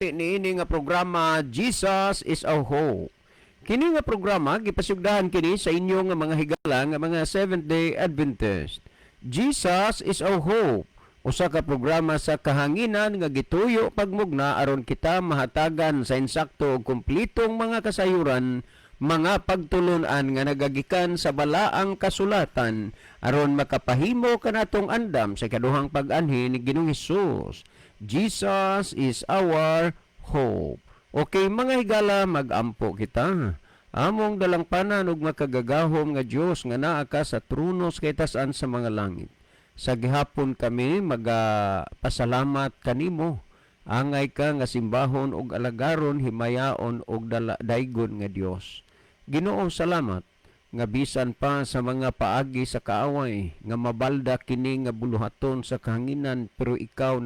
Niini nga programa Jesus is our hope. Kini nga programa gipasugdahan kini sa inyo nga mga higala nga mga Seventh-day Adventist. Jesus is our hope. Usa ka programa sa kahanginan nga gituyo pagmugna aron kita mahatagan sa insakto ug kumplitong mga kasayuran, mga pagtulunan nga nagagikan sa balaang kasulatan aron makapahimo kanatong andam sa kaduhang pag-anhi ni Ginoong Hesus. Jesus is our hope. Okay, mga higala, mag-ampo kita. Among dalangpanan ug makagagahom nga Dios nga naa ka sa trono kay tasan sa mga langit. Sa gihapon kami magapasalamat kanimo. Angay ka nga simbahon ug alagaron, himayaon ug daygon nga Dios. Ginoo, salamat nga bisan pa sa mga paagi sa kaaway nga mabalda kini nga buluhaton sa kahanginan, pero ikaw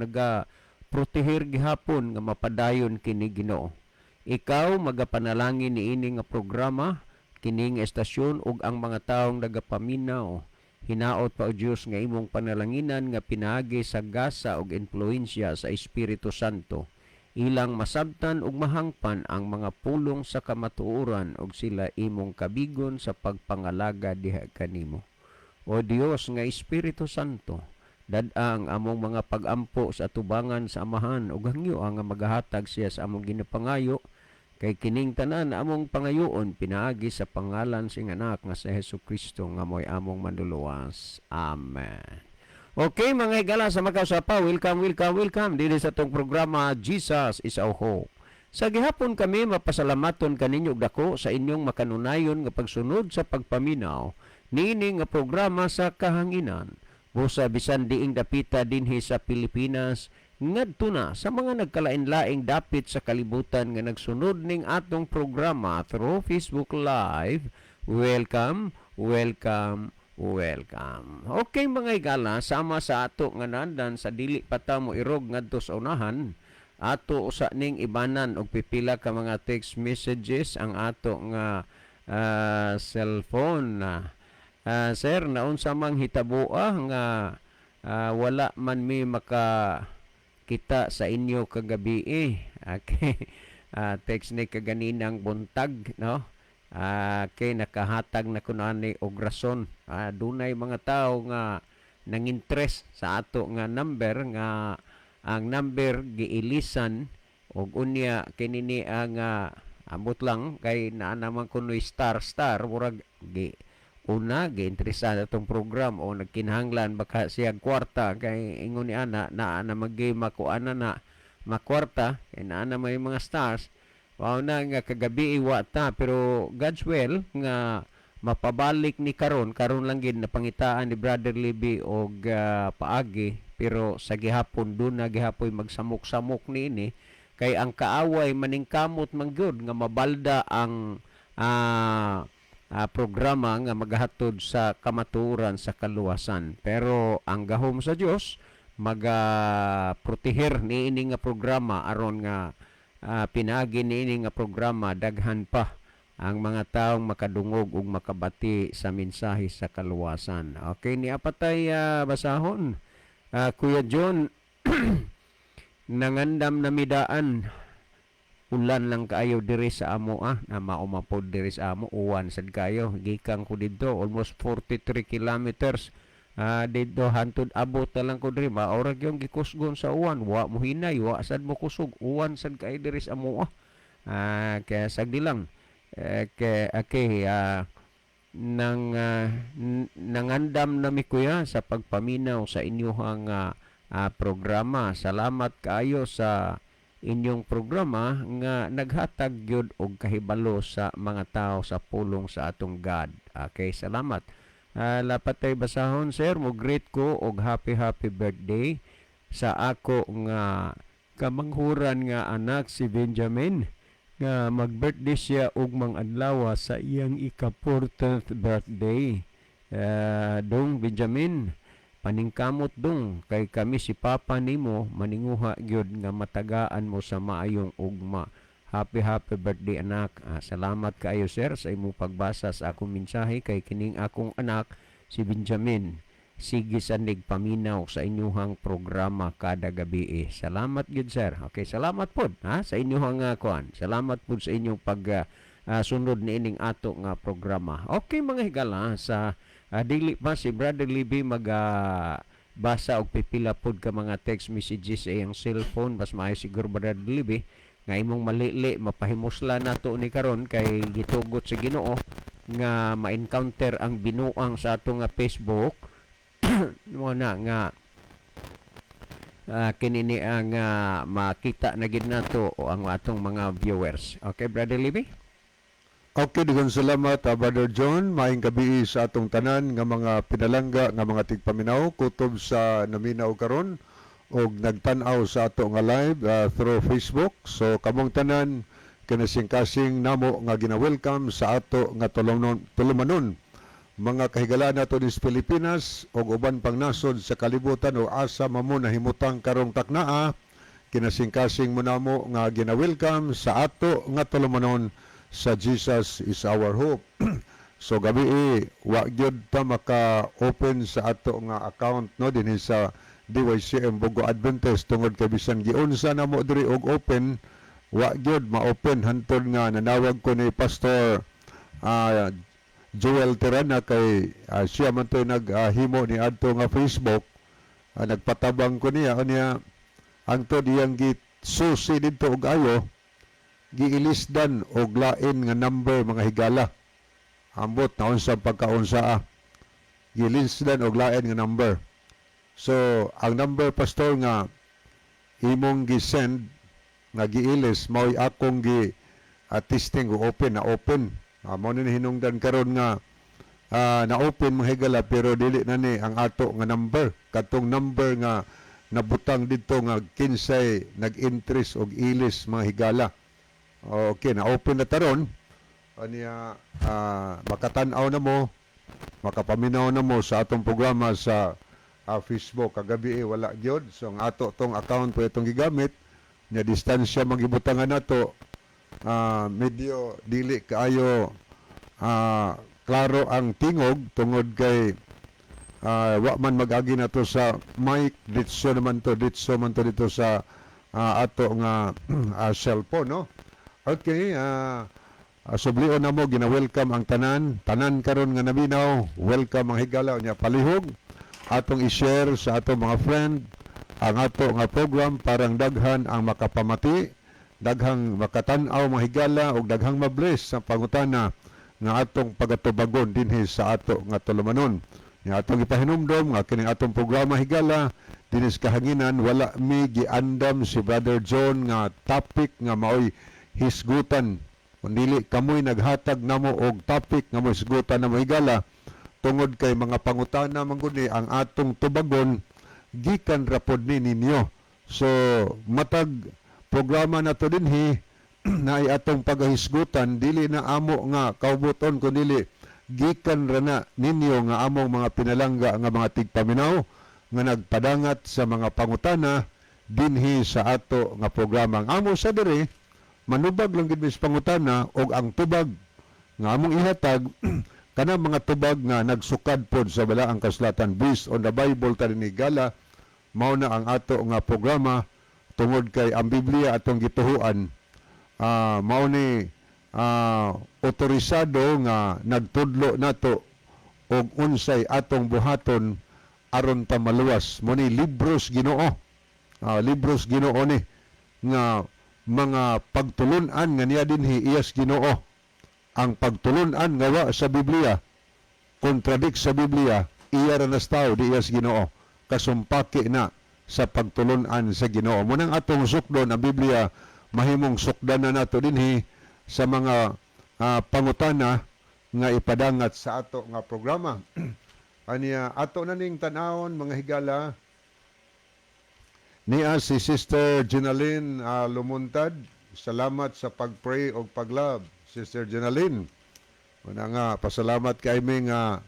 proteher gihapon nga mapadayon kini, Ginoo. Ikaw magapanalangin niini nga programa, kini nga estasyon ug ang mga taong nagapaminaw. Hinaot pa o Dios nga imong panalanginan nga pinaagi sa gasa ug influensya sa Espiritu Santo. Ilang masabtan ug mahangpan ang mga pulong sa kamatuoran ug sila imong kabigon sa pagpangalaga diha kanimo. O Dios nga Espiritu Santo, dad-ang among mga pag-ampo sa atubangan sa Amahan ug hangyo ang magahatag siya sa among ginapangayo, kay kining tanan among pangayoon pinaagi sa pangalan sing anak nga si Hesukristo nga moy among manluluwas. Amen. Okay, mga higala sa makasapa, welcome dili sa tong programa Jesus is our hope. Sa gihapon kami mapasalamaton kaninyo og dako sa inyong makanunayon nga pagsunod sa pagpaminaw niini nga programa sa kahanginan. Busa bisan diing dapita dinhi sa Pilipinas, ngadto na sa mga nagkalain-laing dapit sa kalibutan nga nagsunod ning atong programa through Facebook Live. Welcome. Okay, mga higala, sama sa ato nga nandan sa dili pa ta mo irog ngadto sa unahan, ato usa ning ibanan og pipila ka mga text messages ang ato nga cellphone. Sir, naunsa mang hitaboa nga wala man mi kita sa inyo kagabi Okay. Text ni kaganinang buntag, no? Kay nakahatag na kunani og rason. Dunay mga tao nga nanginteres sa ato nga number, nga ang number giilisan og unya kinini ang ambot lang kay naa naman kunoy star murag giinteresado atong program o nagkinahanglan baka siya kwarta kay ingon ni ana na mag-game ako ana na makwarta kay naa na may mga stars. Wow na nga kagabi iwa ta, pero God's will nga mapabalik ni karon lang gid napangitaan ni Brother Libby og paagi, pero sa gihapon doon na gihapoy magsamok-samok niini kay ang kaaway maningkamot man gyud nga mabalda ang programa nga magahatod sa kamatuoran sa kaluwasan. Pero ang gahom sa Dios proteher niini nga programa aron nga pinaagi niini nga programa daghan pa ang mga taong makadungog ug makabati sa mensahe sa kaluwasan. Okay, ni apatay basahon. Kuya John, nangandam na midaan, ulan lang kayo diri sa amo na maumapod diri sa amo, uwan sad kayo, gikan ko didto almost 43 kilometers didto hantud abot na lang ko diri, maorag yung gikusgon sa uwan, wa mo hinay, wa sad mo kusog, uwan sad kayo diri sa amo kaya sagdi lang nangandam na mi kuya sa pagpaminaw sa inyong programa. Salamat kaayo sa inyong programa nga naghatag gyud og kahibalo sa mga tao sa pulong sa atong God. Okay, salamat. Lapatay basahon, sir, mo greet ko og happy birthday sa ako nga kamanghuran nga anak si Benjamin nga mag-birthday siya og mang-adlaw sa iyang ika-14th birthday. Dong Benjamin, paningkamot dong kay kami si Papa nimo maninguha gyud nga matagaan mo sa maayong ugma. Happy birthday anak. Salamat kaayo sir sa imong pagbasa sa akong mensahe kay kining akong anak si Benjamin. sige sandig paminaw sa inyuhang programa kada gabi. Salamat gid sir. Okay, salamat pod ha sa inyuhang kuan. Salamat pod sa inyong pag sunod ni ining ato nga programa. Okay mga higala, sa dili pa si Brother Libby mag basa og pipila pod ka mga text messages sa iyang cellphone, mas maayo siguro Brother Libby nga imong malili mapahimusla nato ni karon kay gitugot sa Ginoo nga ma-encounter ang binuang sa ato nga Facebook mo na nga kinini ang makita na gid nato o ang atong mga viewers. Okay, Brother Libby? Okay, daghang salamat, Brother John. Maayong gabi sa atong tanan nga mga pinalangga nga mga tigpaminaw kutob sa naminaw karon og nagtan-aw sa ato nga live through Facebook. So kamong tanan kinasing-kasing namo nga gina-welcome sa ato nga tulumanon mga kahigalaan nato sa Pilipinas ug uban pang nasod sa kalibutan o asa mamo nahimutang karong taknaa. Kinasing-kasing mo namo nga gina-welcome sa ato nga tulumanon sa Jesus is our hope. So gabi wa gyud ta maka-open sa ato nga account no dinhi sa DYCM Bogo Adventist tungod kay bisan giunsa na mo diri og open, wa gyud ma-open hantod nga nanawag ko ni Pastor Joel Terana kay siya man to naghimo ni adto nga Facebook. Nagpatabang ko niya hangtod iyang gisusi didto og ayo giilisdan og lain nga number mga higala. Ambot na unsa pagkaunsaa. Giilisdan og lain nga number. So, ang number pastor nga imong gi-send nga giilis mao'y akong testing o open na open. Mao ni hinungdan karon nga na open mga higala pero dili na ni ang ato nga number. Katong number nga nabutang dito nga kinsay nag-interest og ilis mga higala. Okay, na-open na taron. Aniya, makatan-aw na mo, makapaminaw na mo sa atong programa sa Facebook. Kagabi wala gyud. So, ang ato tong account po itong gigamit, na distansya magibutangan nato, medyo dili kaayo klaro ang tingog tungod kay wa man mag-agi na to sa mic, ditso man to dito sa ato nga cellphone, no? Okay, sublion na mo, gina-welcome ang tanan karon nga naminaw, welcome ang higala, niya palihog, atong i-share sa atong mga friend, ang ato nga program, parang daghan ang makapamati, daghang makatan-aw mga higala, o daghang mabless sa pangutana, nga atong pagatubagon dinhi sa ato nga tulumanon. Nga atong ipahinumdom, nga kining atong programa higala, dinis kahanginan, wala mi giandam si Brother John nga topic nga maoy hisgutan, kundili kamoy naghatag namo og topic nga mo hisgutan na mo higala tungod kay mga pangutana man guni ang atong tubagon gikan rapod ni ninyo. So matag programa na to dinhi na ay atong pagahisgutan dili na amo nga kaubuton kundili gikan ra na ninyo nga among mga pinalangga nga mga tigpaminaw nga nagpadangat sa mga pangutana dinhi sa ato nga programa. Ang amo sa diri manubag lang gid mis pangutana og ang tubag nga among ihatag kana mga tubag nga nagsukad pod sa balaang kasulatan based on the Bible ta ni gala mao na ang ato nga programa tungod kay ang Biblia atong gituhuan mao ni otorisado nga nagtudlo nato og unsay atong buhaton aron ta maluwas mo ni libros Ginoo. Libros Ginoo ni nga mga pagtulunan nga niya dinhi iyas Ginoo. Ang pagtulunan nga wa sa Biblia kontradik sa Biblia, iya ra nas tao di iyas Ginoo. Kasumpaki na sa pagtulunan sa Ginoo. Munang atong sukdon ang Biblia mahimong sukdan na nato dinhi sa mga pangutana nga ipadangat sa ato nga programa. Aniya ato na ning tan-awon mga higala niya si Sister Jenaline Lumuntad. Salamat sa pag-pray o pag-love, Sister Jenaline. Una nga, pasalamat kay mi nga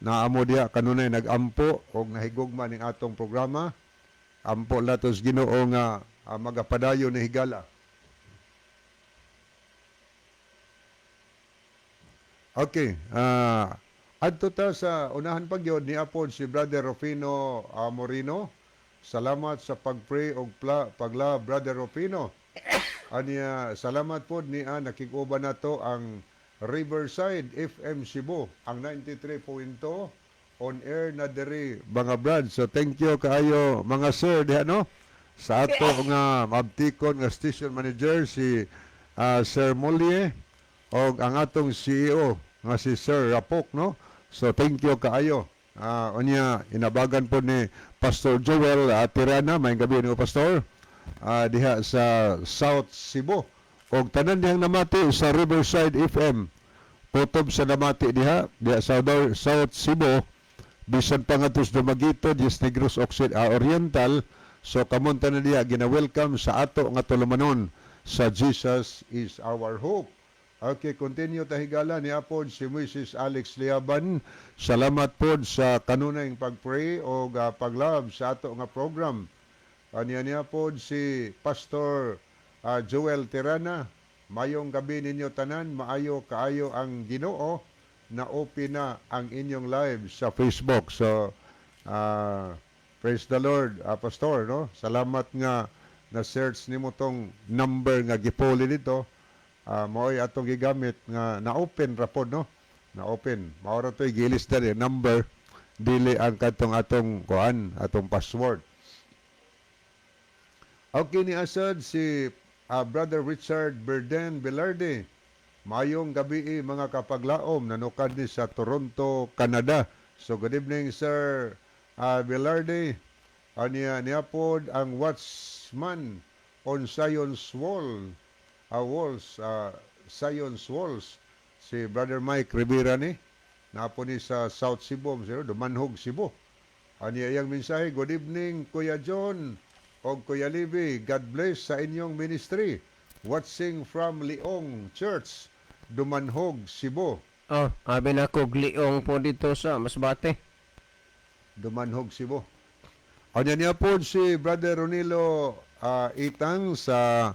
naamo diya kanunay nag-ampo o nahigugma ning atong programa. Ampo latos Ginoo nga magapadayo ni higala. Okay, Adto ta sa unahan pagyod ni apod si Brother Rufino Moreno. Salamat sa pagpray og pagla Brother Rufino. Anya salamat pod ni nakig-uban nato ang Riverside FM Cebu, ang 93.2 on air na diri mga brad. So thank you kaayo mga sir diha no. Sa ato nga mabtikon nga station manager si Sir Molie og ang atong CEO nga si Sir Rapok no. So thank you kaayo. Unya inabagan po ni Pastor Joel Tirana, may gabi ni Pastor. Diha sa South Cebu. Og tanan dihang namati sa Riverside FM. Putob sa namati diha sa South Cebu. Bisan pa nga tos Dumaguito, Diez Negros Oriental. So kamon tanan diha gina-welcome sa ato nga tulumanon sa Jesus is our hope. Okay, continue tahigala ni apod si Mrs. Alex Liaban. Salamat pod sa kanunayng pagpray o paglab sa ato nga program. Niya pod si Pastor Joel Tirana. Mayong gabi ninyo tanan, maayo kaayo ang Ginoo na open na ang inyong live sa Facebook. So praise the Lord, Pastor, no? Salamat nga na search nimo tong number nga gipuli dito. Mao'y atong gigamit nga na-open rapod, no? Na-open. Maora to'y gilis na number, dili ang katong atong atong password. Okay ni asad si Brother Richard Berden Velarde. Mayong gabi mga kapaglaom, nanukad ni sa Toronto, Canada. So good evening Sir Velarde. Niya pod ang watchman on Zion's Walls, Zion's Walls, si Brother Mike Rivera ni, napo ni sa South Cebu, Dumanhog, Cebu. Iyang mensahe, good evening Kuya John o Kuya Libby, God bless sa inyong ministry. Watching from Leong Church, Dumanhog, Cebu. Oh, abi na ko gliong po dito sa Masbate. Dumanhog, Cebu. Niya po si Brother Ronilo Itang sa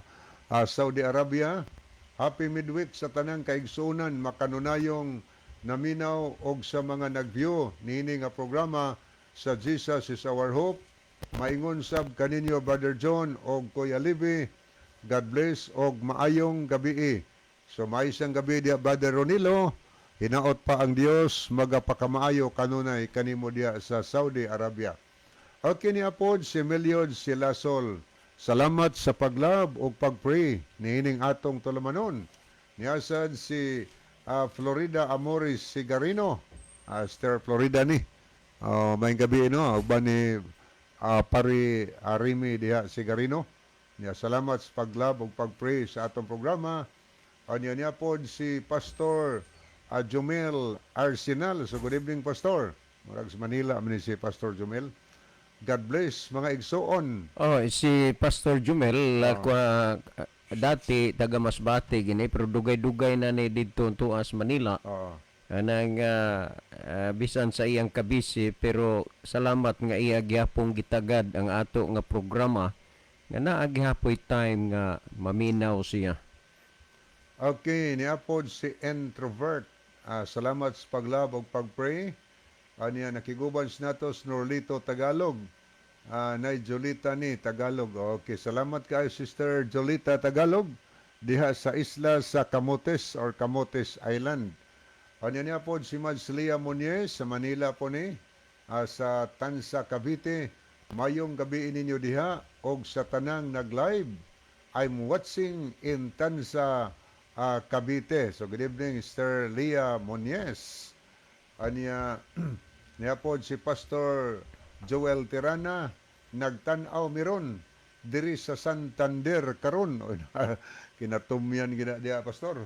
Saudi Arabia. Happy midweek sa tanang kaigsunan, makanunayong naminaw og sa mga nag-view nini nga programa sa Jesus is our hope. Maingon sab kaninyo Brother John og Kuya Libby. God bless og maayong gabi. So maisang gabi dia Brother Ronilo. Hinaot pa ang Dios magapakamaayo kanunay kanimo dia sa Saudi Arabia. Okay ni apod si Meliod Silasol. Salamat sa paglab o pagpray niining atong tulumanon. Niasad si Florida Amores Sigarino. Star Florida ni. May gabi no, ba ni Pari Arimi diha Sigarino. Salamat sa paglab o pagpray sa atong programa. Niya pod si Pastor Jomel Arsenal. So good evening Pastor. Murag sa Manila man si Pastor Jomel. God bless mga igsoon. Oh, si Pastor Jumel, dati taga Masbate gini pero dugay-dugay na ni didto tuas Manila. Anang bisan sa iyang kabisi pero salamat nga iya gihapon gitagad ang ato nga programa nga naa gihapoy time nga maminaw siya. Okay, niapod si Introvert. Salamat sa paglab og pagpray. Aniya nakiguban nato Norlito Tagalog. Nay Jolita ni Tagalog. Okay, salamat kayo Sister Jolita Tagalog diha sa isla sa Camotes or Camotes Island. Aniya niya po si Madslia Muñez sa Manila po ni sa Tansa Cavite. Mayong gabi ninyo diha og sa tanang nag-live. I'm watching in Tansa Cavite. So good evening Sister Leah Muñez. Aniya niya po si Pastor Joel Tirana nagtan-aw miron diri sa Santander karon. Kinatumyan gina dia Pastor.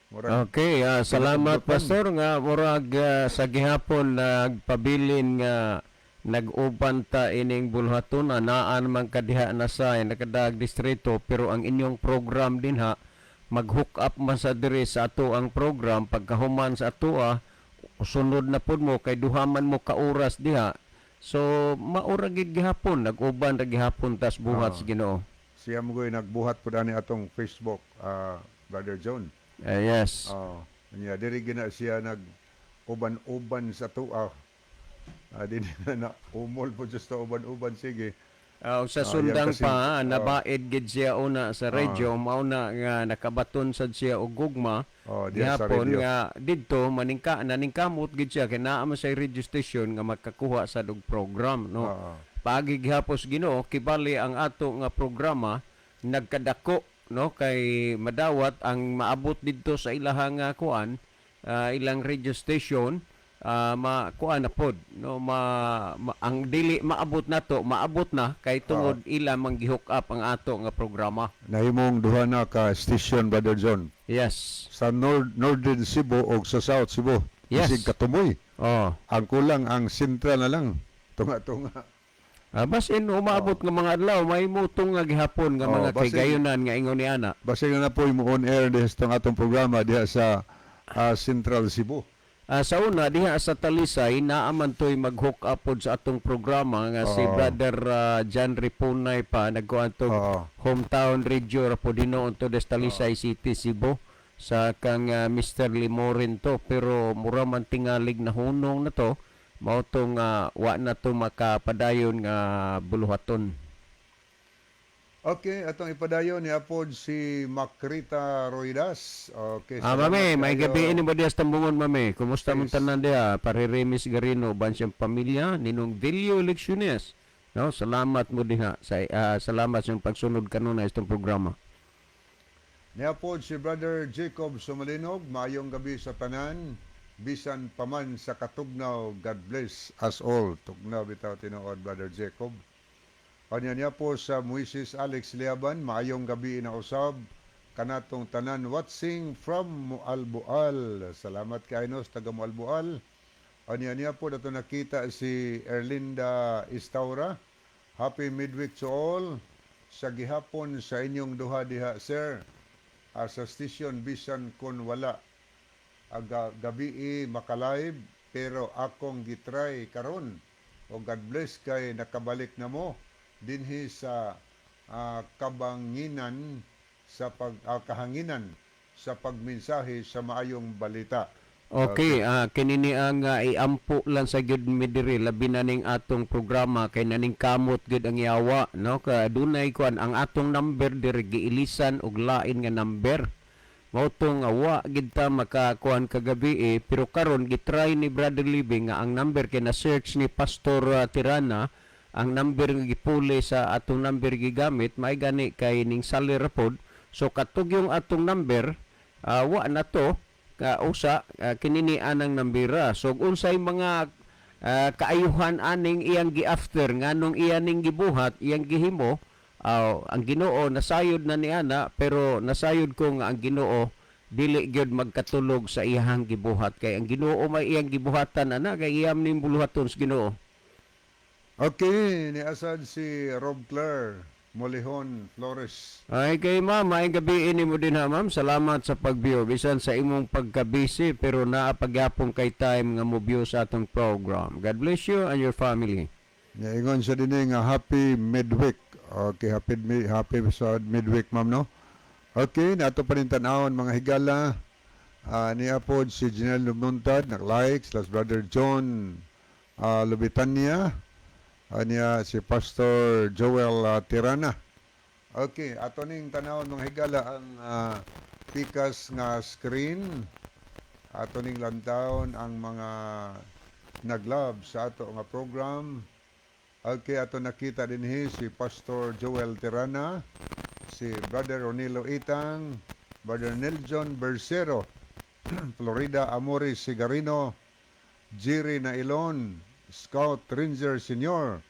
Okay, salamat Pastor nga murag sa gihapon nagpabilin nga nag-uban ta ining bulhaton anaan man kadiha na sa nakadag distrito pero ang inyong program din ha mag-hook up man sa diri sa ato ang program pagkahuman sa ato sunod na pud mo kay duhaman mo ka oras diha. So maura gid gihapon nag-uban ra gihapon tas buhat sa Ginoo. Siya mo nagbuhat pud ani atong Facebook Brother John. Yes. Niya diri gina siya uban-uban sa tuwa. Di na umol po just uban-uban sige. Sa Yan sundang kasi pa, nabaid gid siya una sa radyo, ah, mao na nga nakabaton sad siya og gugma. diya sa Gihapon radio. nga didto naningkamot gid siya kay naa man sa radio station nga makakuha sa og program, no. Ah, Paagi gihapos Ginoo kibali ang ato nga programa nagkadako, no, kay madawat ang maabot didto sa ilahang kuan, ilang radio station, kuan na pod, no, ang dili maabot nato maabot na kay tungod ila manggihook up ang ato nga programa. nahimong duha na ka station, Brother John. Yes. Sa Northern Cebu o sa South Cebu. Yes. Isig katumoy. Oh. Ang kulang ang Central na lang. Tunga-tunga. Basin umaabot nga mga adlaw may mutong nga gihapon nga mga basin- kaygayonan nga ingon ni ana. Basta na po yung on air dahil sa atong programa diha sa Central Cebu. Sa una diha sa Talisay naaman toy mag-hook up pod sa atong programa nga si Oo. Brother John Ripunay pa nagkuan to Oo. hometown radio ra po dinoon to des Talisay City, Cebu sa kang Mr. Limorin to, pero mura man tingalig na hunong na to mao tong wa na to makapadayon nga buluhaton. Okay, atong ipadayon ni Apod si Makrita Roidas. Okay, Mami, may kayo. gabi ini ba diya tambungon, mami? Kumusta Yes. mong tanan diya? Pariremis Garino, bansiyang pamilya, ninong Vilio Elecciones. No, salamat mo diha. Salamat sa iyong pagsunod kanuna sa itong programa. Ni Apod si Brother Jacob Sumalinog. Maayong gabi sa tanan. Bisan paman sa katugnaw, God bless us all. Tugnaw bitaw tinuod, Brother Jacob. Kanya niya po sa Moises Alex Liaban, maayong gabi na usab, kanatong tanan watching from Mualbual. Salamat kay Ainos, taga Mualbual. Kanya niya po nato nakita si Erlinda Istaura. Happy midweek to all. Sa gihapon sa inyong duha diha, sir. Sa station bisan kun wala. Gabi makalive, pero akong gitry karon. O God bless kay nakabalik na mo dinhi sa kahanginan sa pagmensahe sa maayong balita. Okay, kinini ang iampo lang sa gyud mi diri labi na ning atong programa kay naning kamot gyud ang yawa, no, ka dunay kuan ang atong number diri giilisan og lain nga number. Mao tong wa gid ta makakuan kagabi pero karon gitry ni Brother Libing nga ang number kay na search ni Pastor Tirana, ang number nga gipuli sa atong number gigamit may gani kay ning salirapod. So katug yung atong number, wa na to usa kinini anang nambira. So unsay mga kaayuhan aning iyang gi-after nganong iyaning gibuhat, iyang gihimo, ang Ginoo nasayod na ni ana, pero nasayod ko nga ang Ginoo dili gyud magkatulog sa iyang gibuhat kay ang Ginoo may iyang gibuhatan ana kay iyam ning buluhaton sa Ginoo. Okay, ni asad si Rob Claire Molihon Flores. Ay kay ma'am, ay gabi ini mo din ha ma'am. Salamat sa pag-view. Bisan sa imong pagka-busy pero naapagyapon kay time nga mo view sa atong program. God bless you and your family. Ingon siya din nga happy midweek. Okay, happy sa midweek, ma'am, no? Okay, nato pa rin tanawon mga higala. Ni Apod si Janelle Lumuntad, nag-likes, plus Brother John Lubitania. Niya si Pastor Joel Tirana. Okay, ato ning tanawon mga higala ang pikas nga screen. Ato ning lantawon ang mga nag-love sa ato nga program. Okay, ato nakita din si Pastor Joel Tirana, si Brother Ronilo Itang, Brother Nelson Bersero, Florida Amores Sigarino, Jiri Nailon, Scout Ranger Senior,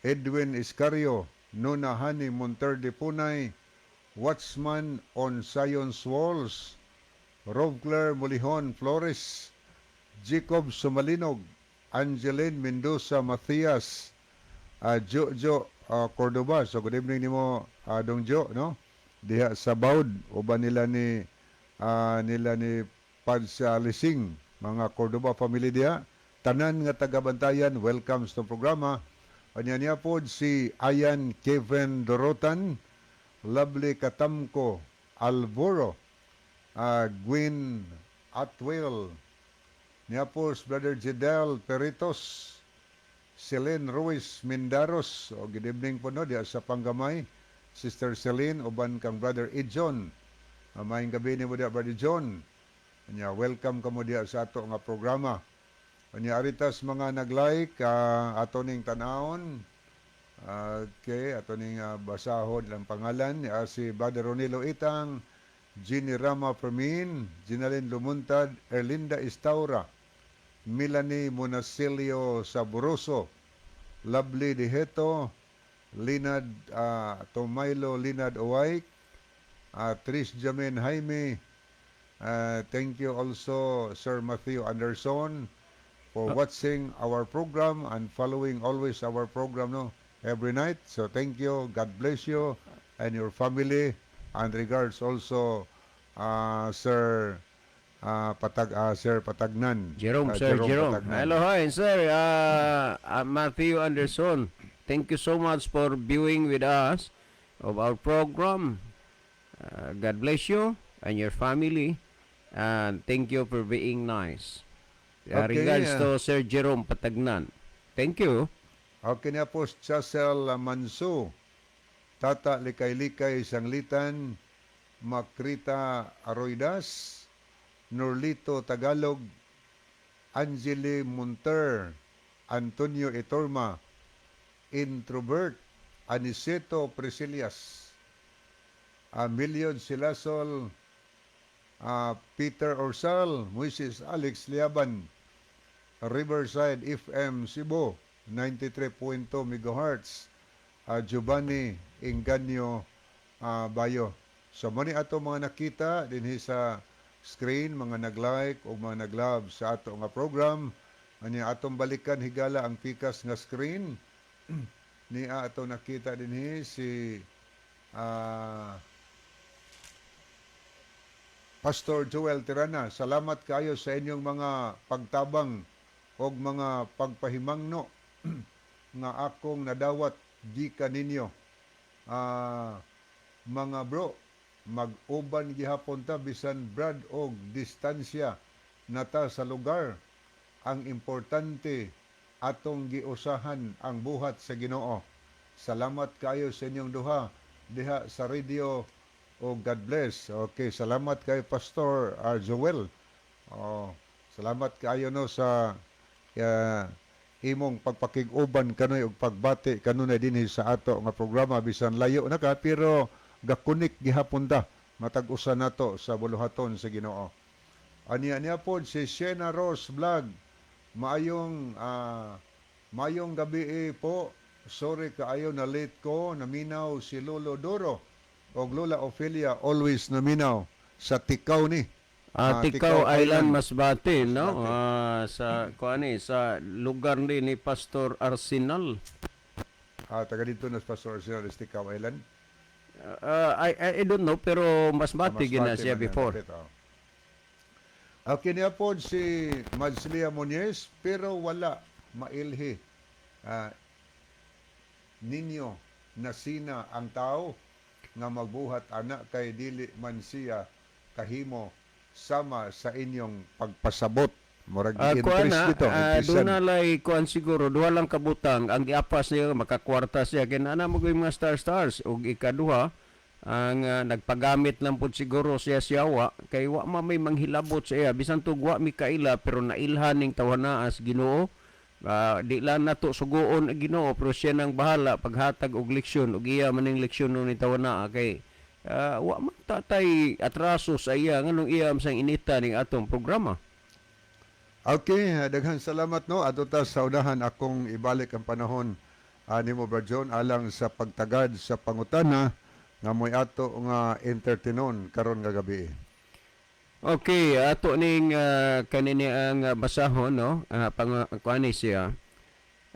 Edwin Iscario, Nuna Hani Monterde Punay, Watchman on Zion's Walls, Robcler Molihon Flores, Jacob Sumalinog, Angeline Mendoza Matthias, Jojo Cordoba. So good evening nimo Dong Jo, no? Diha sa Baud uban nila ni Padsa Lising, mga Cordoba family diha. Tanan nga taga-bantayan, welcome sa programa. Anya niya po si Ayan Kevin Dorotan, Lovely Katamko Alvoro, Gwen Atwell, Niapos Brother Jidel Peritos, Celine Ruiz Mindaros, o good evening po no, diya sa Panggamay, Sister Celine, uban kang Brother Edjon, maayong gabi ni mo diya Brother John, anya welcome ka mo diya sa ato nga programa. Anya aritas mga nag-like, ato ning tanawon, okay, ato ning basahod lang pangalan, si Brother Ronilo Itang, Ginny Rama Fermin, Ginalyn Lumuntad, Erlinda Istaura, Melanie Monasilio Saboroso, Lovely Diheto, Linad Tomailo Linad Owaik, Trish Jamin Jaime, thank you also Sir Matthew Anderson for watching our program and following always our program no every night. So thank you, God bless you and your family, and regards also Sir Sir Patagnan. Jerome, Sir Jerome. Patagnan. Hello, hi, Sir. Matthew Anderson. Thank you so much for viewing with us of our program. God bless you and your family. And thank you for being nice. Okay, Regards to Sir Jerome Patagnan. Thank you. Okay na po, Chasel Manso, Tata Likay-Likay Sanglitan, Makrita Aroidas, Norlito Tagalog, Angeli Munter, Antonio Itorma, Introvert, Aniceto Presilias, Million Silasol, Peter Orsal, Moises Alex Liaban, Riverside FM Cebu, 93.2 MHz, Giovanni Inganyo Bayo. So, muni ato mga nakita dinhi sa screen, mga nag-like o mga nag-love sa ato nga program. Anya atong balikan higala ang pikas nga screen. Niya ato nakita dinhi si Pastor Joel Tirana. Salamat kayo sa inyong mga pagtabang o mga pagpahimangno nga akong nadawat di kaninyo. Mga bro, mag-uban gihapon ta bisan brad og distansya nata sa lugar. Ang importante atong giusahan ang buhat sa Ginoo. Salamat kayo sa inyong duha diha sa radio o God bless. Okay, salamat kay Pastor Joel. Salamat kayo no sa imong pagpakig-uban kanoy og pagbati kanunay dinhi sa ato nga programa bisan layo na ka pero gakunik gihapon ta matag usa nato sa buluhaton sa Ginoo. Ania pod si Shena Rose Vlog. Mayong gabi po. Sorry kaayo na late ko, naminaw si Lolo Doro o Lola Ophelia, always naminaw sa Tikaw ni. Tikaw Island, Masbate, no? Sa lugar din ni Pastor Arsenal. Taga dito na Pastor Arsenal is Tikaw Island. I don't know, pero Masbate gina siya before. Okay niya po si Madslia Muñez, pero wala mailhi ninyo na sina ang tao nga magbuhat anak kay dili man siya kahimo sama sa inyong pagpasabot. Murag i-interest dito. Doon na lay kuan siguro, duha lang kabutang, ang iapas niya, makakwarta siya, kinana mo yung mga stars, o ikaduha, ang nagpagamit lang po siguro siya siyawa, kay wa may manghilabot siya, bisan to wa mi kaila, pero nailhan ning tawhanaas Ginoo. Di lang nato sugoon Ginoo, pero siya nang bahala paghatag og leksyon, og iya maning leksyon ni tawana kay wa man tatay atraso sa iya nganong iya sang inita ning atong programa. Okay, daghang salamat no. Ato ta sa unahan akong ibalik ang panahon nimo Brad John alang sa pagtagad sa pangutana nga moy ato nga entertainon karon nga gabi. Okay, ato ning kanini ang basahon no, kuani siya.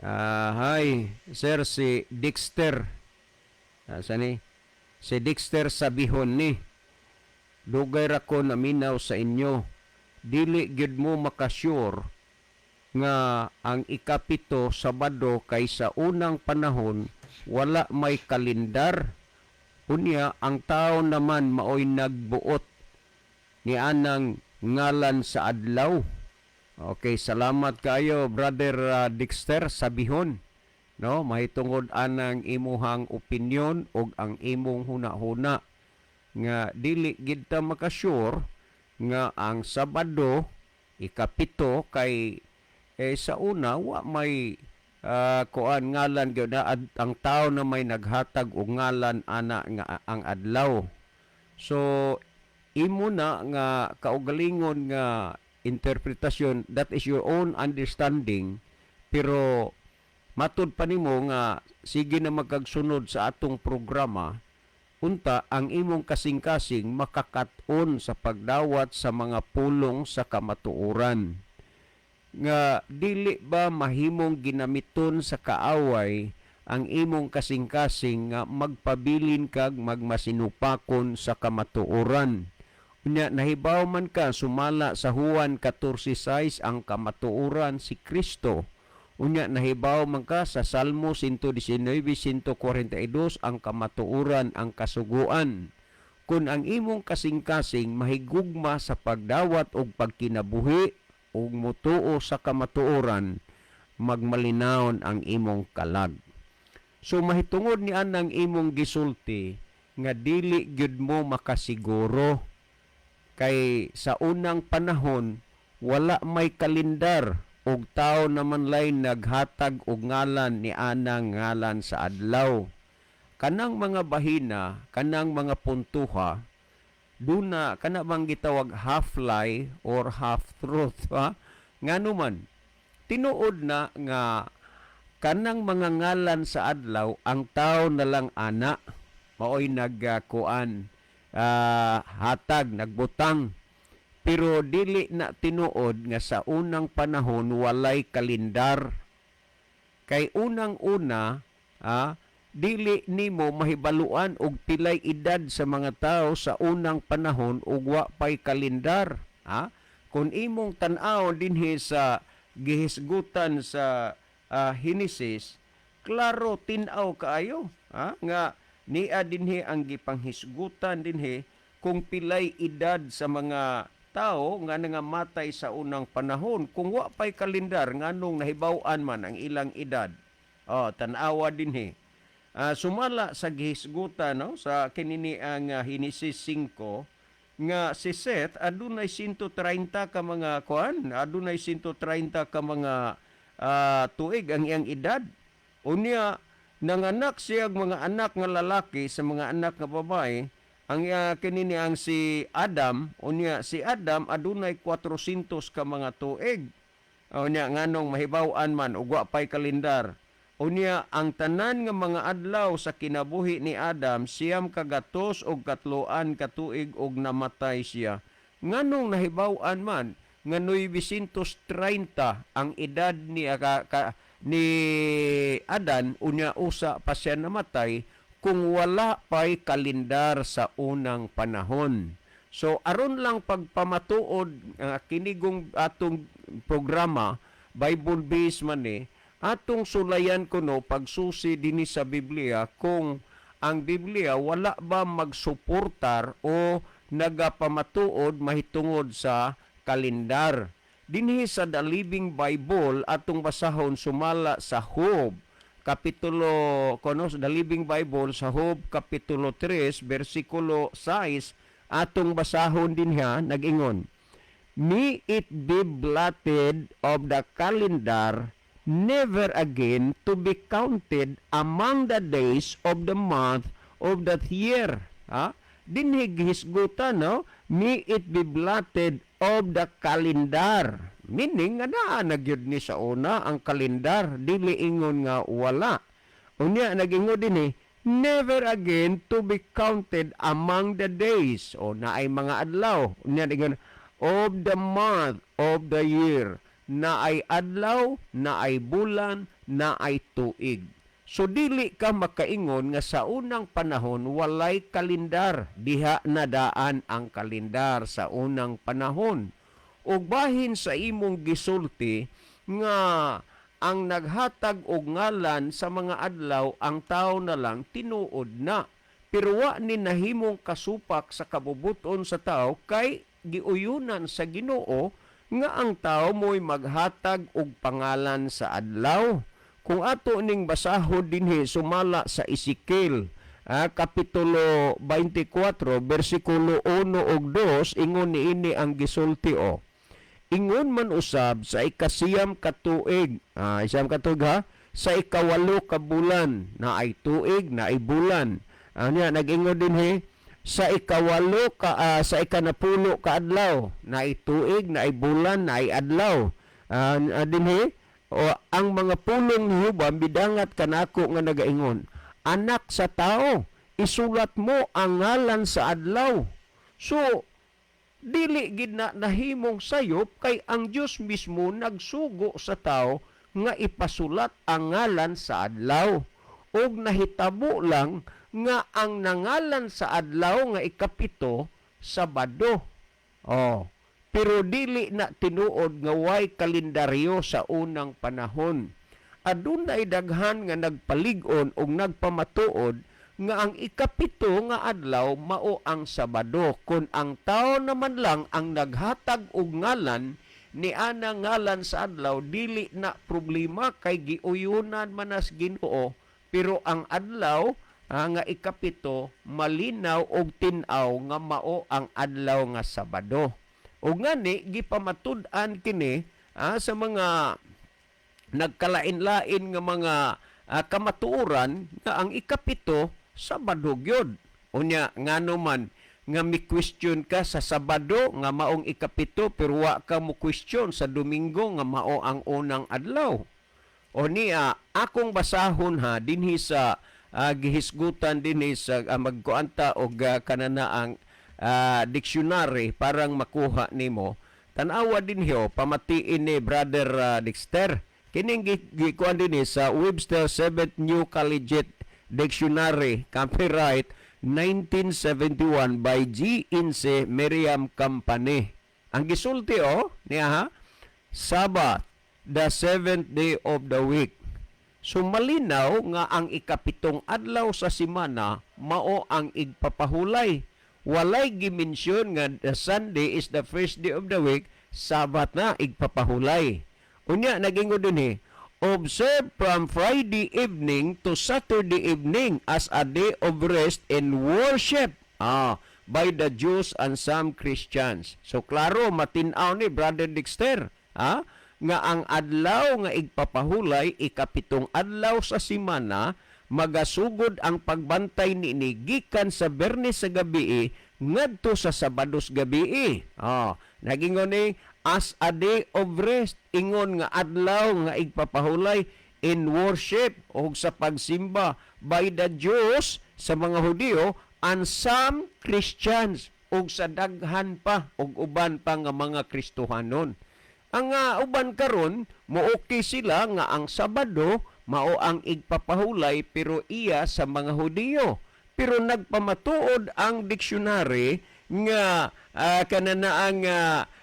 Hi, sir, si Dexter. Sani? Si Dexter sabihon ni. Dugay ra ko naminaw sa inyo. Dili gyud mo makasure nga ang ikapito Sabado kay sa unang panahon wala may kalendar. Unya ang tao naman maoy nagbuot ni anang ngalan sa adlaw. Okay, salamat kayo Brother Dexter Sabihon. No, mahitungod anang imuhang opinyon og ang imong huna-huna nga dili gid ta makasure nga ang Sabado ikapito kay sa una wa may kuan ngalan gyud na ang tao na may naghatag og ngalan ana nga ang adlaw. So imo na nga kaugalingon nga interpretasyon, that is your own understanding, pero matud pa nimo nga sige na magkagsunod sa atong programa, unta ang imong kasing-kasing makakaton sa pagdawat sa mga pulong sa kamatuoran. Nga dili ba mahimong ginamiton sa kaaway ang imong kasing-kasing nga magpabilin kag magmasinupakon sa kamatuoran. Unya nahibaw man ka sumala sa Juan 14:6 ang kamatuoran si Kristo. Unya nahibaw man ka sa Salmo 119:142 ang kamatuoran ang kasuguan. Kung ang imong kasing-kasing mahigugma sa pagdawat og pagkinabuhi ug mutuo sa kamatuoran, magmalinawon ang imong kalag. So mahitungod ni anang imong gisulti nga dili gyud mo makasiguro kay sa unang panahon wala may kalendar ug tao naman lay naghatag og ngalan ni anang ngalan sa adlaw. Kanang mga bahina, kanang mga puntuha, duna kana bang gitawag half lie or half truth ha? Ngano man tinuod na nga kanang mga ngalan sa adlaw ang tao na lang ana maoy nagkuan hatag nagbutang, pero dili na tinuod nga sa unang panahon walay kalendar. Kay unang-una dili nimo mahibaluan og pilay edad sa mga tao sa unang panahon ug wa pay kalendar. Kung imong tan-aw dinhi sa gihisgutan sa Henesis, klaro tin-aw kaayo nga niya dinhi ang gipanghisgutan dinhi kung pilay edad sa mga tao nga nangamatay sa unang panahon. Kung wa pay kalendar nganong nahibaw-an man ang ilang edad. Tan-awa dinhi. Sumala sa gihisgutan sa kinini ang Henesis 5 nga si Seth adunay 130 ka mga kuan, adunay 130 ka mga tuig ang iyang edad. Unya nanganak siya mga anak nga lalaki sa mga anak nga babae. Ang kinini ang si Adam, unya si Adam adunay 400 ka mga tuig. Unya nganong mahibaw-an man ug wa pay kalendar. Unya ang tanan nga mga adlaw sa kinabuhi ni Adam siyam kagatos og katloan ka tuig og namatay siya. Nganong nahibaw-an man nga 930 ang edad ni ni Adan, unya usa pa siya namatay kung wala pa'y kalendar sa unang panahon. So aron lang pagpamatuod kinigong atong programa Bible based man atong sulayan kuno pagsusi dinhi sa Biblia kung ang Biblia wala ba magsuportar o nagapamatuod mahitungod sa kalendar. Dinhi sa The Living Bible atong basahon sumala sa Job kapitulo The Living Bible sa Job kapitulo 3 bersikulo 6 atong basahon dinha nag-ingon, "May it be blotted of the calendar, never again to be counted among the days of the month of that year." Dinhi gihisgutan may it be blotted of the calendar. Meaning nga nagyud ni sa una ang kalendar, dili ingon nga wala. Unya nagingon dinhi, never again to be counted among the days. O na ay mga adlaw. Unya nagingon, of the month of the year. Na ay adlaw, na ay bulan, na ay tuig. So dili ka makaingon nga sa unang panahon walay kalendar. Diha nadaan ang kalendar sa unang panahon. Ug bahin sa imong gisulti nga ang naghatag og ngalan sa mga adlaw ang tao na lang tinuod na. Pero wa ni nahimong kasupak sa kabubuton sa tao kay giuyunan sa Ginoo nga ang tao mo'y maghatag og pangalan sa adlaw. Kung ato ning basahod dinhi sumala sa Ezekiel kapitulo 24 bersikulo 1 ug 2 ingon niini ang gisulti o. Ingon man usab sa ikasiyam ka tuig, isang ka tuig ha, sa ikawalo ka bulan na ay tuig na ay bulan. Anya nag-ingon dinhi sa ikawalo ka sa ikanapulo ka adlaw na ay tuig na ay bulan na ay adlaw. Dinhi o ang mga pulong ni Jehova bidangat kanako nga nagaingon, anak sa tao, isulat mo ang ngalan sa adlaw. So dili gid na nahimong sayop kay ang Dios mismo nagsugo sa tao nga ipasulat ang ngalan sa adlaw. Og nahitabo lang nga ang nangalan sa adlaw nga ikapito Sabado. Pero dili na tinuod nga way kalendaryo sa unang panahon. Adunay daghan nga nagpalig-on og nagpamatuod nga ang ikapito nga adlaw mao ang Sabado. Kun ang tao naman lang ang naghatag og ngalan ni ana ngalan sa adlaw, dili na problema kay giuyunan manas Ginoo. Pero ang adlaw nga ikapito malinaw og tin-aw nga mao ang adlaw nga Sabado. O ngani gipamatud-an kini sa mga nagkalain-lain nga mga kamatuoran nga ang ikapito Sabado gyud. Unya ngano man nga mi-question ka sa Sabado nga maong ikapito pero wa ka mo question sa Domingo nga mao ang unang adlaw. O niya akong basahon ha dinhi sa gihisgutan dinhi sa magkuanta og kananaang dictionary parang makuha nimo. Tanawa din hiyo pamatiin ni Brother Dexter. Kining gikuan dinhi sa Webster 7th New Collegiate Dictionary, copyright 1971 by G. Ince Miriam Company. Ang gisulti niya ha, Sabbath, the 7th day of the week. So malinaw nga ang ikapitong adlaw sa semana mao ang igpapahulay. Walay gimensyon nga the Sunday is the first day of the week, Sabbath na igpapahulay. Unya nagingon dinhi, observe from Friday evening to Saturday evening as a day of rest and worship by the Jews and some Christians. So klaro matin-aw ni Brother Dexter nga ang adlaw nga igpapahulay ikapitong adlaw sa semana magasugod ang pagbantay niini gikan sa Biyernes sa gabi ngadto sa Sabados gabi. Nagingon ni as a day of rest, ingon nga adlaw nga igpapahulay in worship o sa pagsimba by the Jews sa mga Hudiyo and some Christians o sa daghan pa o uban pa nga mga Kristohanon. Ang uban karon mookti sila nga ang Sabado mao ang igpapahulay pero iya sa mga Hudiyo. Pero nagpamatuod ang dictionary nga kananaang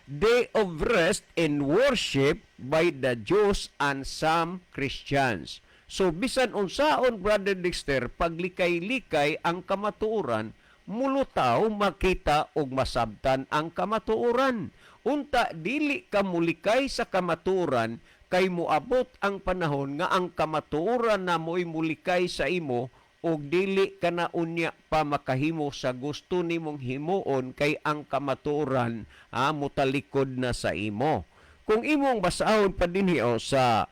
day of rest and worship by the Jews and some Christians. So bisan unsaon Brother Dexter paglikay-likay ang kamatuoran mulutaw makita og masabtan ang kamatuoran. Unta dili ka mulikay sa kamatuoran kay moabot ang panahon nga ang kamatuoran na mo'y mulikay sa imo og dili ka na unya pa makahimo sa gusto nimong himuon kay ang kamatuoran mutalikod na sa imo. Kung imong basahon pa dinhi sa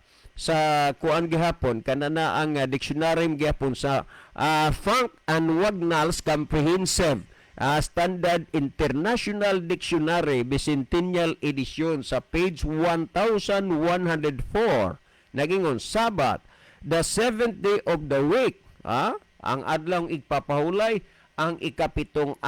kuan gihapon kanana ang dictionary gihapon sa Funk and Wagnalls Comprehensive Standard International Dictionary Bicentennial Edition sa page 1104 nagingon Sabbath, the 7th day of the week. Ang adlaw igpapahulay ang ikapitong